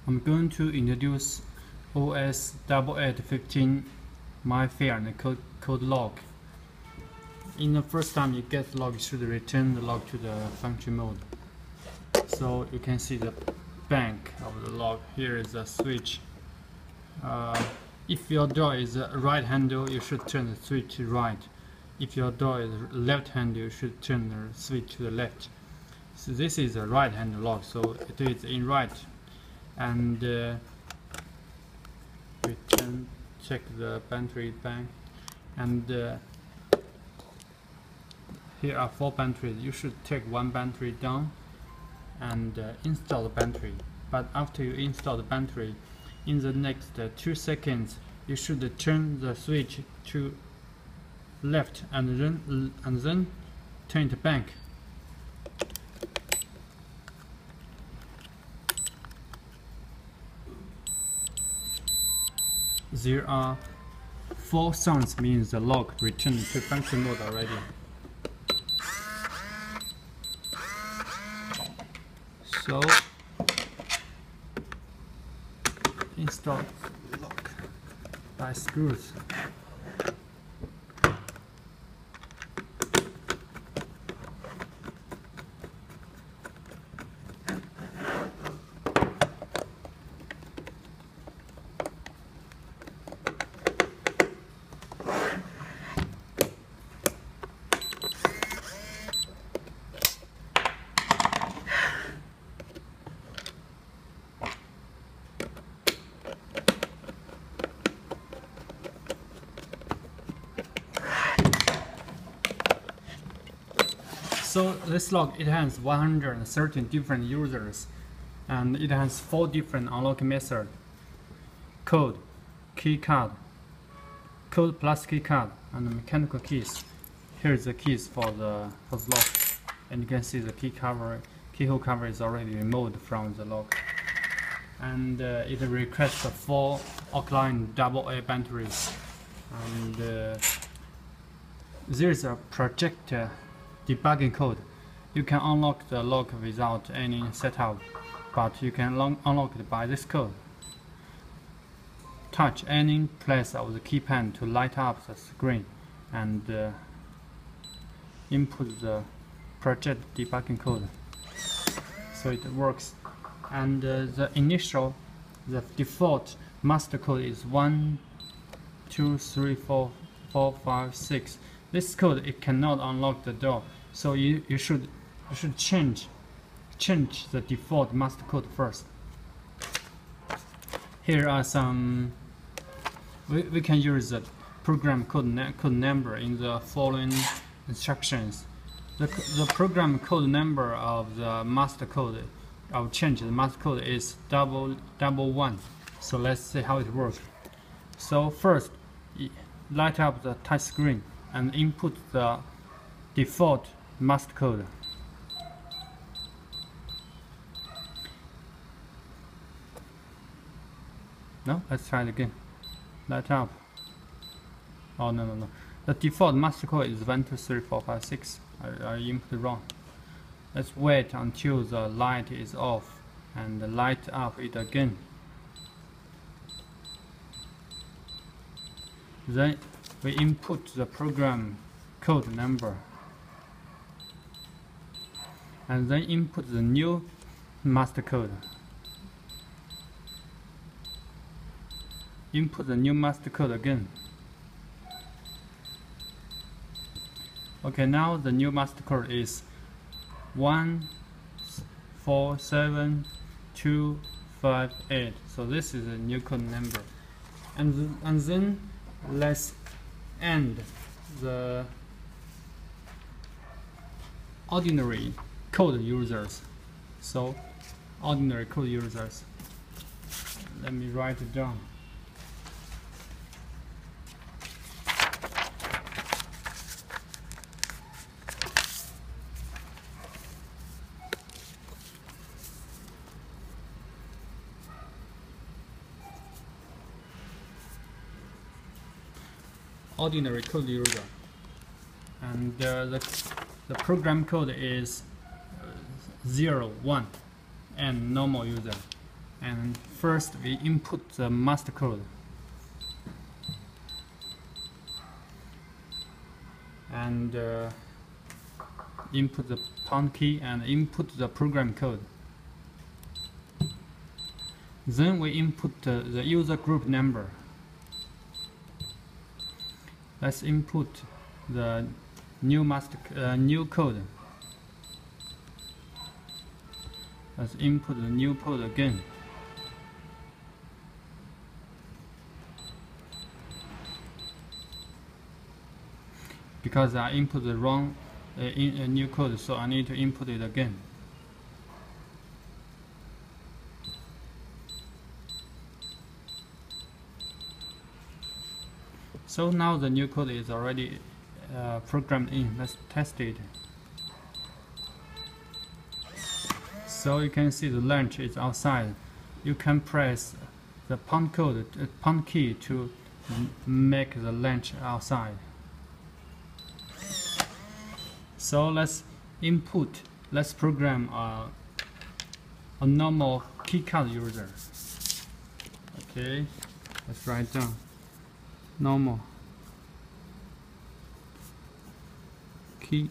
I'm going to introduce Os8815 code log. In the first time you get the log, you should return the log to the function mode. So you can see the bank of the log. Here is a switch. If your door is right handle, you should turn the switch to right. If your door is left handle, you should turn the switch to the left. So this is a right hand log, so it is in right. And we can check the battery bank, and here are 4 batteries. You should take one battery down and install the battery. But after you install the battery, in the next 2 seconds you should turn the switch to left and then turn it back. There are 4 sounds, means the log returned to function mode already. So install lock by screws. So this log, it has 113 different users, and it has 4 different unlocking methods: code, keycard, code plus keycard, and mechanical keys. Here's the keys for the lock, and you can see the keyhole cover is already removed from the lock. And it requests 4 alkaline AA batteries, and there's a project debugging code. You can unlock the lock without any setup, but you can unlock it by this code. Touch any place of the keypad to light up the screen, and input the project debugging code, so it works. And the default master code is 1 2 3 4 4 5 6. This code, it cannot unlock the door, so you should change the default master code first. Here are some. We can use the program code number in the following instructions. The program code number of the master code, I'll change the master code, is 111. So let's see how it works. So first, light up the touch screen and input the default master code. No, let's try it again. Light up. Oh no. The default master code is 1 2 3 4 5 6. I input wrong. Let's wait until the light is off and light up it again. Then we input the program code number, and then input the new master code. Input the new master code again. Okay, now the new master code is 147258. So this is a new code number, and then let's end the ordinary code users. So ordinary code users, let me write it down. Ordinary code user, and the program code is 01, and normal user, and first we input the master code and input the pound key and input the program code. Then we input the user group number. Let's input the new code. Let's input the new code again. Because I input the wrong new code, so I need to input it again. So now the new code is already programmed in. Let's test it. So you can see the latch is outside. You can press the pound key to make the latch outside. So let's program a normal keycard user. Okay, let's write down normal keycard.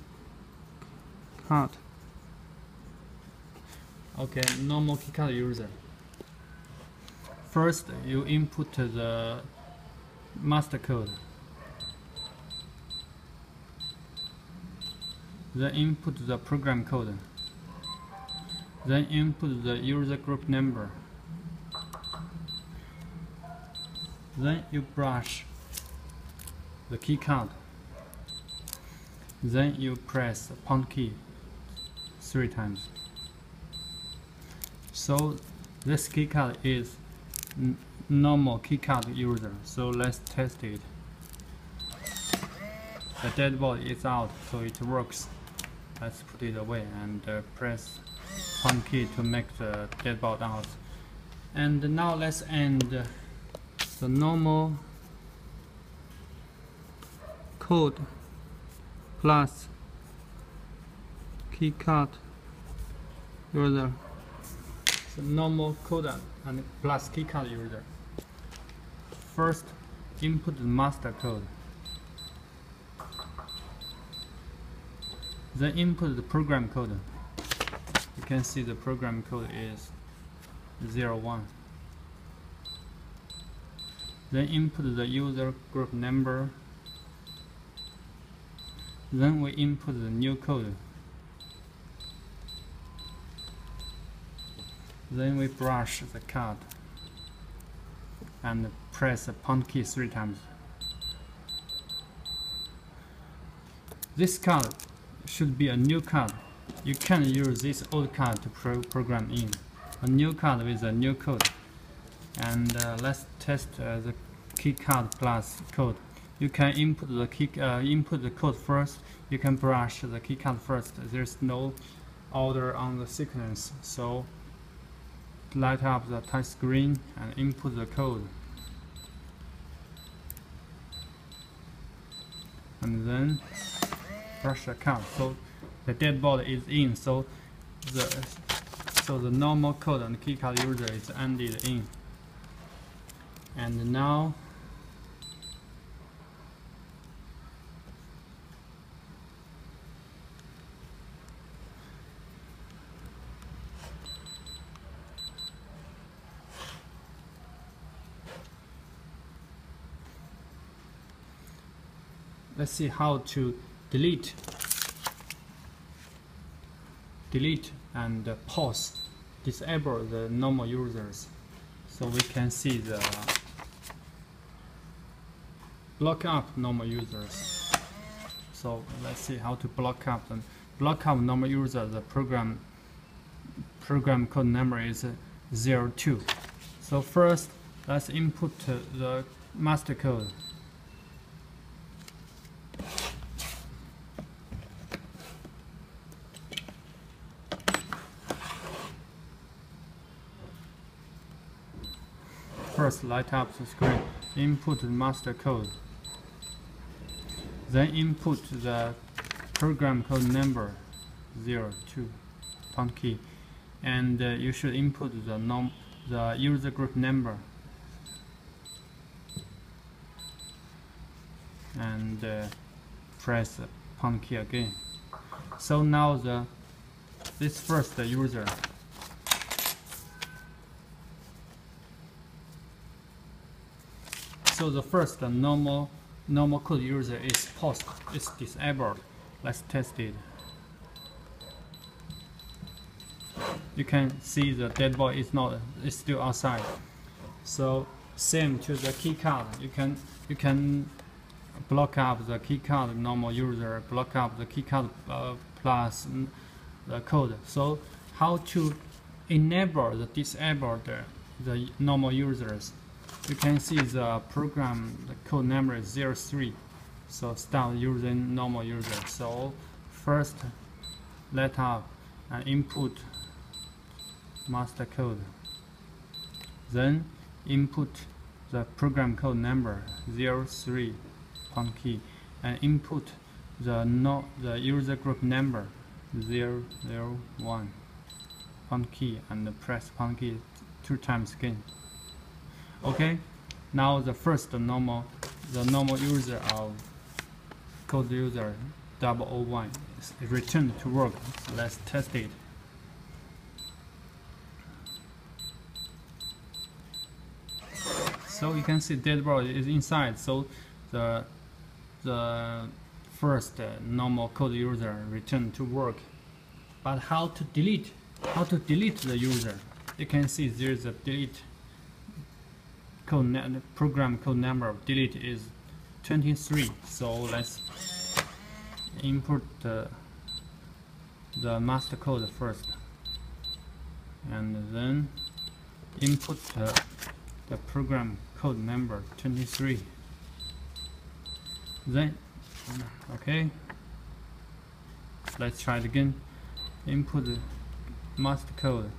Okay, normal keycard user. First, you input the master code. Then input the program code. Then input the user group number. Then you brush the keycard. Then you press the pound key 3 times. So this keycard is normal keycard user. So let's test it. The deadbolt is out, so it works. Let's put it away and press pound key to make the deadbolt out. And now let's end the normal code plus keycard user. The normal code and plus keycard user. First, input the master code. Then input the program code. You can see the program code is 01. Then input the user group number. Then we input the new code. Then we brush the card and press the pound key 3 times. This card should be a new card. You can use this old card to program in a new card with a new code. And let's test the keycard plus code. You can input the code first. You can brush the keycard first. There's no order on the sequence. So light up the touch screen and input the code. And then brush the card. So the deadbolt is in. So the normal code and keycard user is ended in. And now let's see how to delete and pause, disable the normal users. So we can see the block up normal users. So let's see how to block up normal user. The program code number is 02. So first, let's input the master code. First, light up the screen, input the master code. Then input the program code number 02, pound key, and you should input the the user group number and press pound key again. So now this first user, so the first normal code user is disabled. Let's test it. You can see the dead ball is still outside. So same to the key card. You can block up the key card normal user, block up the key card plus the code. So how to enable the disable the normal users? You can see the program, the code number is 03. So start using normal user. So first let up and input master code. Then input the program code number 03 pound key and input the user group number 001 pound key and press pound key 2 times again. Okay, now the first normal user of code user 001 is returned to work. So let's test it. So you can see dead ball is inside. So the first normal code user returned to work. But how to delete the user? You can see there's a delete program code number of delete is 23. So let's input the master code first, and then input the program code number 23. Then okay, let's try it again. Input the master code,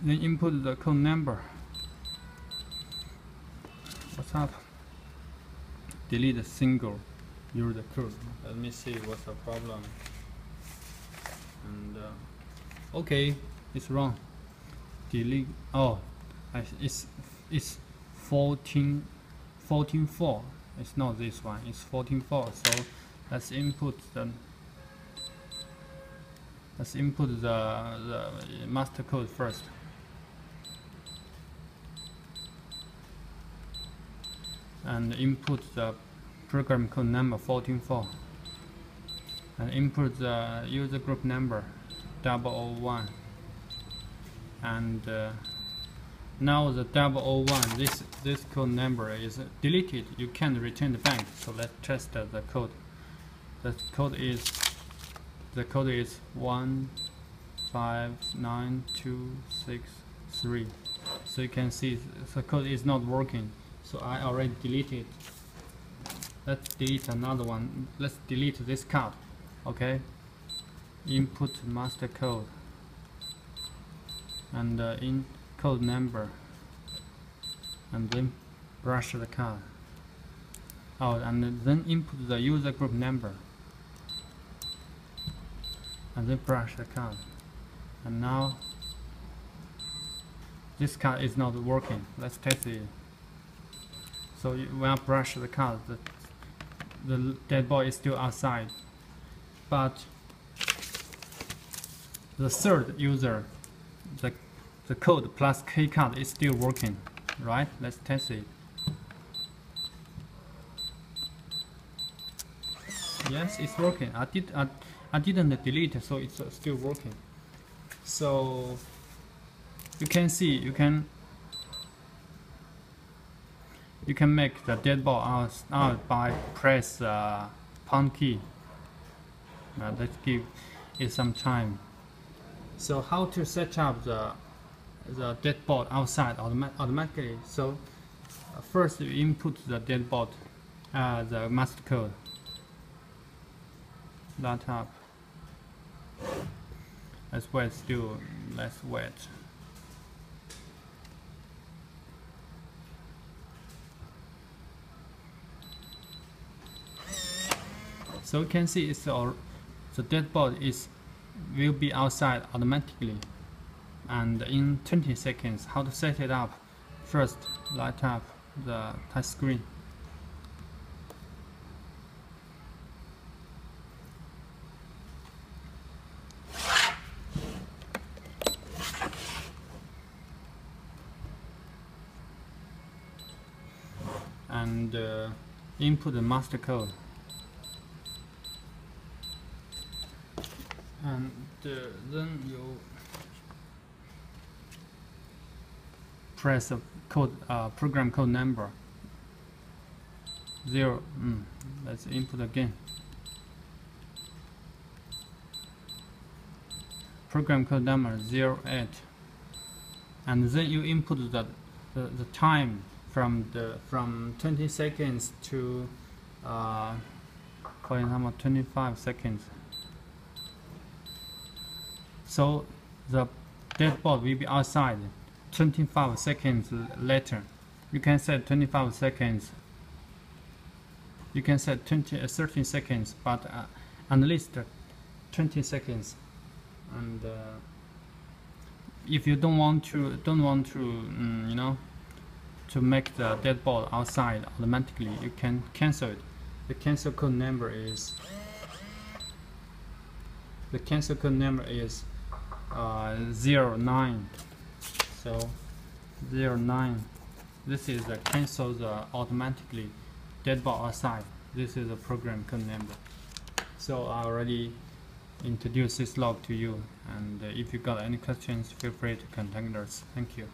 then input the code number. What's up? Delete a single user code. Let me see what's the problem. And okay, it's wrong. Delete. Oh, it's 14.4. It's not this one. It's 14.4. So let's input the master code first. And input the program code number 14.4 and input the user group number 001, and now the 001, this code number is deleted. You can't return the bank. So let's test the code. The code is 159263. So you can see the code is not working. So I already deleted. Let's delete another one. Let's delete this card. Okay. Input master code and in code number, and then brush the card. Oh, and then input the user group number, and then brush the card. And now this card is not working. Let's test it. So when I brush the card, the dead ball is still outside, but the third user, the code plus keycard is still working, right? Let's test it. Yes, it's working. I didn't delete, so it's still working. So you can see you can make the dead ball out by press pound key. Let's give it some time. So how to set up the dead ball outside automatically? So first you input the dead ball, the master code. That up. Let's wait still. Let's wait. So you can see it's the dead ball will be outside automatically. and in 20 seconds. How to set it up? First, light up the touch screen. And input the master code, and then you press the code program code number 0. Let's input again. Program code number 08, and then you input the time from 20 seconds to for example 25 seconds. So the deadbolt will be outside 25 seconds later. You can set 25 seconds. You can set 13 seconds, but at least 20 seconds. And if you don't want to you know, to make the deadbolt outside automatically, you can cancel it. The cancel code number is 09. So 09. This is the cancel the automatically deadbolt outside. This is the program code number. So I already introduced this log to you, and if you got any questions, feel free to contact us. Thank you.